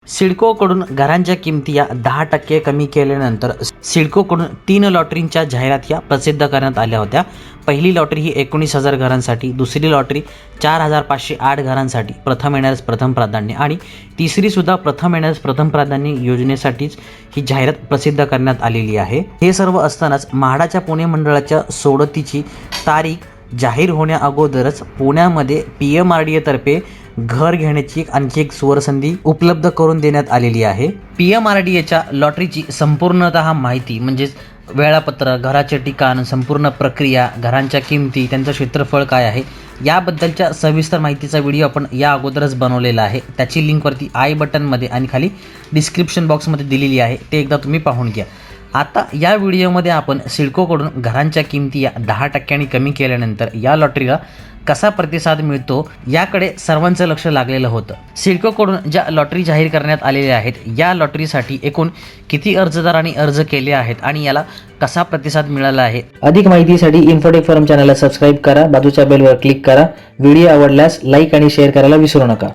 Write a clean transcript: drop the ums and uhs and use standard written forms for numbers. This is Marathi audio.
सिडकोकडून घरांच्या किमती या 10% कमी केल्यानंतर सिडकोकडून 3 लॉटरींच्या जाहिरात या प्रसिद्ध करण्यात आल्या होत्या। पहिली लॉटरी ही 19,000 घरांसाठी, दुसरी लॉटरी 4,508 घरांसाठी, प्रथम येणाऱ्यास प्रथम प्राधान्य आणि तिसरी सुद्धा प्रथम येणाऱ्यास प्रथम प्राधान्य योजनेसाठीच ही जाहिरात प्रसिद्ध करण्यात आलेली आहे। हे सर्व असतानाच म्हाडाच्या पुणे मंडळाच्या सोडतीची तारीख जाहीर होण्या अगोदरच पुण्यामध्ये PMRDA तर्फे घर घेण्याची आणखी एक सुवर्णसंधी उपलब्ध करून देण्यात आलेली आहे। PMRDAच्या लॉटरीची संपूर्णतः माहिती म्हणजेच वेळापत्रक, घराचे ठिकाण, संपूर्ण प्रक्रिया, घरांच्या किमती, त्यांचं क्षेत्रफळ काय आहे याबद्दलच्या सविस्तर माहितीचा व्हिडिओ आपण या अगोदरच बनवलेला आहे। त्याची लिंक वरती आय बटनमध्ये आणि खाली डिस्क्रिप्शन बॉक्समध्ये दिलेली आहे, ते एकदा तुम्ही पाहून घ्या। आता या व्हिडिओमध्ये आपण सिडकोकडून घरांच्या किमती या 10% कमी केल्यानंतर या लॉटरीला कसा प्रतिसाद मिळतो याकडे सर्वांचं लक्ष लागलेलं होतं। सिडकोकडून ज्या लॉटरी जाहीर करण्यात आलेल्या आहेत या लॉटरीसाठी एकूण किती अर्जदारांनी अर्ज केले आहेत आणि याला कसा प्रतिसाद मिळाला आहे, अधिक माहितीसाठी इन्फोटेक फॉरम चॅनलला सबस्क्राईब करा, बाजूच्या बेलवर क्लिक करा, व्हिडिओ आवडल्यास लाईक आणि शेअर करायला विसरू नका।